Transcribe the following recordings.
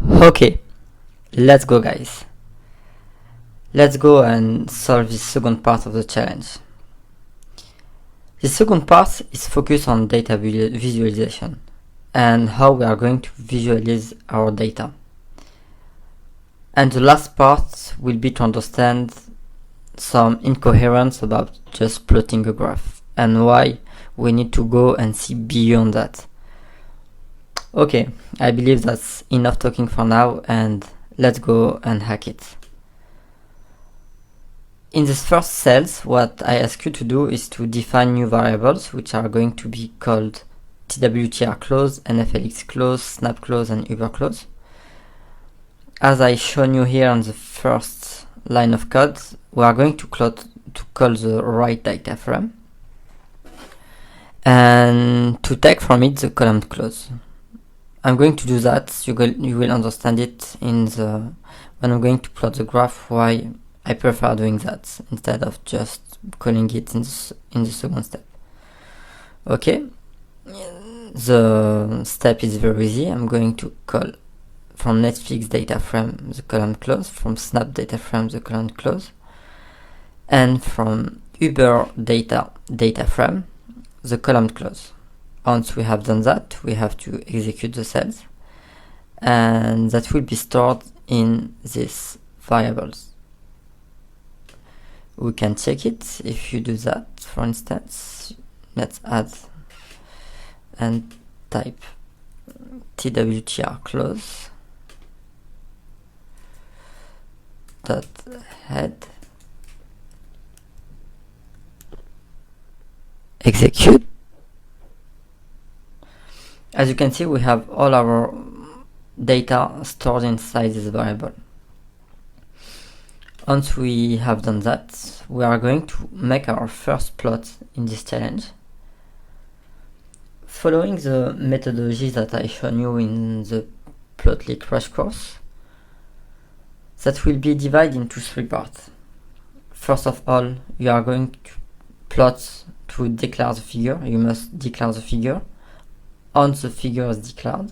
Okay, let's go guys. Let's go and solve this second part of the challenge. The second part is focused on data visualization and how we are going to visualize our data. And the last part will be to understand some incoherence about just plotting a graph and why we need to go and see beyond that. Okay, I believe that's enough talking for now, and let's go and hack it. In this first cells, what I ask you to do is to define new variables, which are going to be called TWTR close, NFLX close, snap close, and Uber close. As I shown you here on the first line of code, we are going to call the right data frame and to take from it the column close. I'm going to do that. You will understand it when I'm going to plot the graph, why I prefer doing that instead of just calling it in the second step. Okay, the step is very easy. I'm going to call from Netflix data frame the column close, from Snap data frame the column close, and from Uber data frame the column close. Once we have done that, we have to execute the cells, and that will be stored in these variables. We can check it if you do that. For instance, let's add and type TWTR close dot head execute. As you can see, we have all our data stored inside this variable. Once we have done that, we are going to make our first plot in this challenge. Following the methodology that I shown you in the Plotly crash course, that will be divided into three parts. First of all, you are going to plot to declare the figure. You must declare the figure. Once the figure is declared,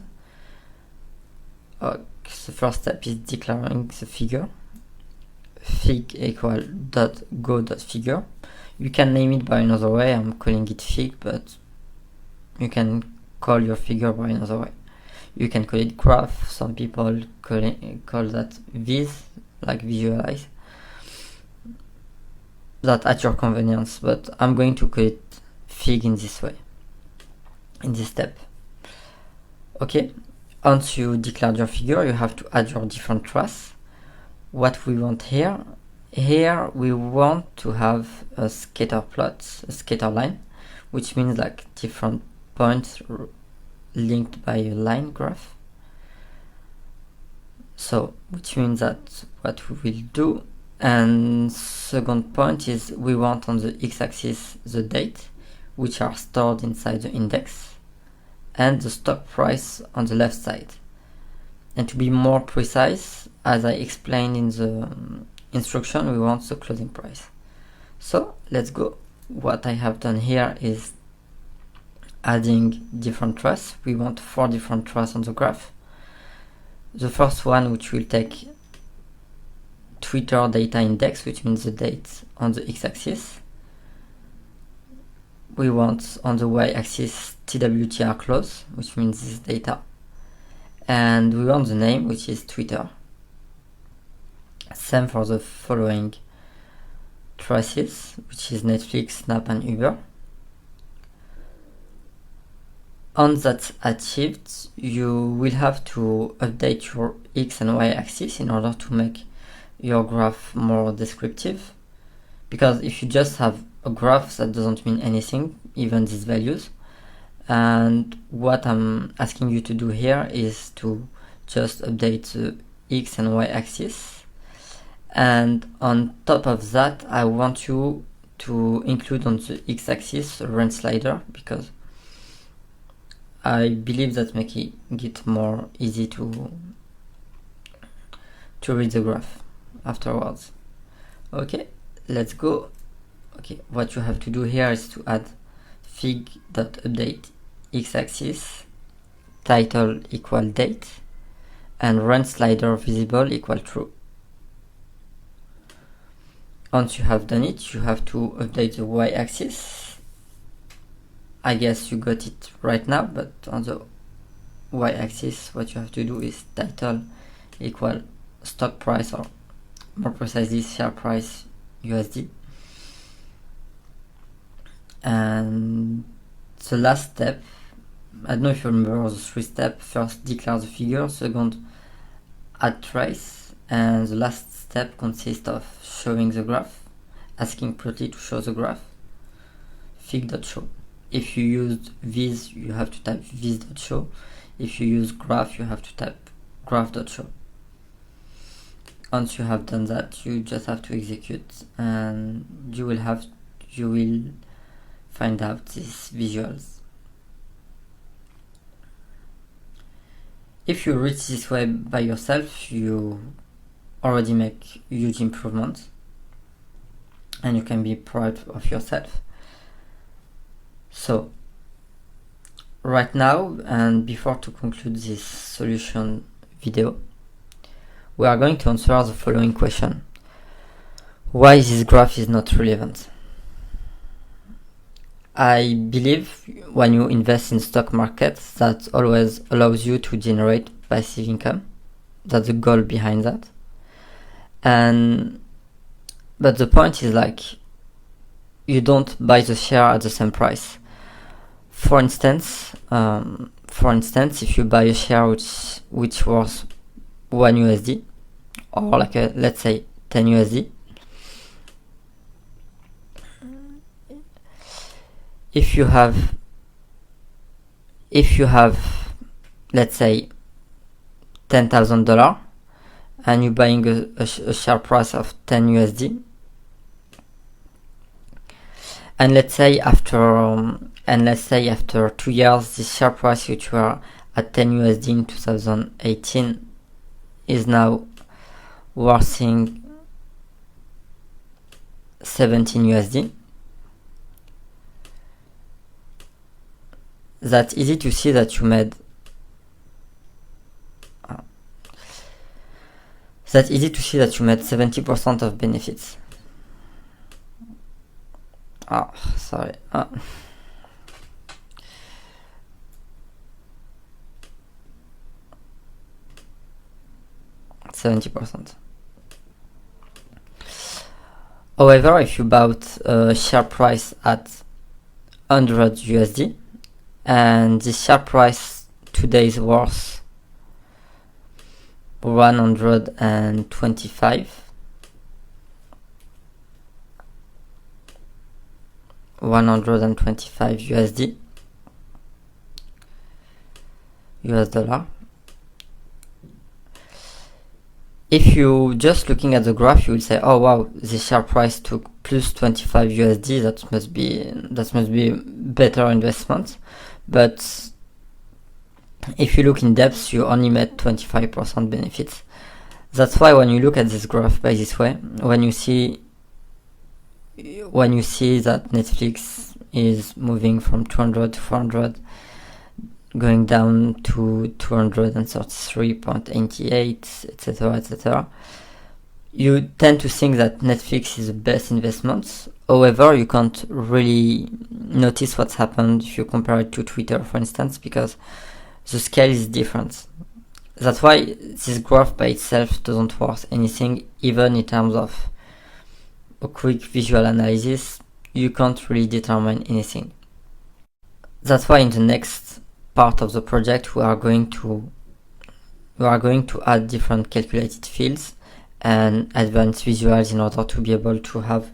the first step is declaring the figure. Fig equal dot go dot figure. You can name it by another way. I'm calling it fig, but you can call your figure by another way. You can call it graph. Some people call that viz, like visualize. That at your convenience, but I'm going to call it fig in this way, in this step. Okay, once you declared your figure, you have to add your different trace. What we want here we want to have a scatter plot, a scatter line, which means like different points linked by a line graph. So, which means that what we will do, and second point is we want on the x-axis the date, which are stored inside the index, and the stock price on the left side. And to be more precise, as I explained in the instruction, we want the closing price. So let's go. What I have done here is adding different traces. We want 4 different traces on the graph. The first one, which will take Twitter data index, which means the date on the x-axis. We want on the y-axis TWTR close, which means this data. And we want the name, which is Twitter. Same for the following traces, which is Netflix, Snap, and Uber. Once that's achieved, you will have to update your x and y axis in order to make your graph more descriptive. Because if you just have a graph, that doesn't mean anything, even these values. And what I'm asking you to do here is to just update the x and y axis, and on top of that I want you to include on the x axis a range slider, because I believe that makes it more easy to read the graph afterwards. Okay, let's go. Okay, what you have to do here is to add fig.update x-axis title equal date, and run slider visible equal true. Once you have done it, you have to update the y-axis. I guess you got it right now, but on the y-axis what you have to do is title equal stock price, or more precisely share price USD. And the last step, I don't know if you remember the 3 steps. First, declare the figure. Second, add trace. And the last step consists of showing the graph, asking Plotly to show the graph, fig.show. If you used viz, you have to type viz.show. If you use graph, you have to type graph.show. Once you have done that, you just have to execute, and you will find out these visuals. If you reach this way by yourself, you already make huge improvements, and you can be proud of yourself. So right now, and before to conclude this solution video, we are going to answer the following question: why this graph is not relevant? I believe when you invest in stock markets, that always allows you to generate passive income. That's the goal behind that. But the point is, like, you don't buy the share at the same price. For instance, if you buy a share which was 1 USD, or like let's say 10 USD, if you have let's say $10,000 and you're buying a share price of 10 USD, and let's say after 2 years this share price, which were at 10 USD in 2018, is now worth 17 USD. That's easy to see that you made 70% of benefits. Sorry. 70%. However, if you bought a share price at 100 USD, and this share price today is worth 125 USD, US dollar. If you just looking at the graph, you will say, oh wow, the share price took plus 25 USD, that must be better investment. But if you look in depth, you only made 25% benefits. That's why when you look at this graph by this way, when you see that Netflix is moving from 200 to 400, going down to 233.88, etc., you tend to think that Netflix is the best investment. However, you can't really notice what's happened if you compare it to Twitter, for instance, because the scale is different. That's why this graph by itself doesn't worth anything. Even in terms of a quick visual analysis, you can't really determine anything. That's why in the next part of the project we are going to add different calculated fields and advanced visuals in order to be able to have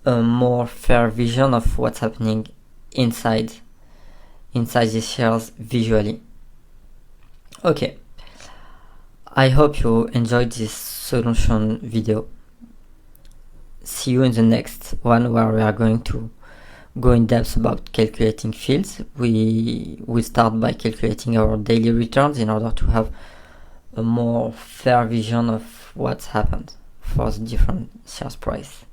a more fair vision of what's happening inside these shares visually. Okay, I hope you enjoyed this solution video. See you in the next one, where we are going to go in depth about calculating fields. We will start by calculating our daily returns in order to have a more fair vision of what's happened for the different shares price.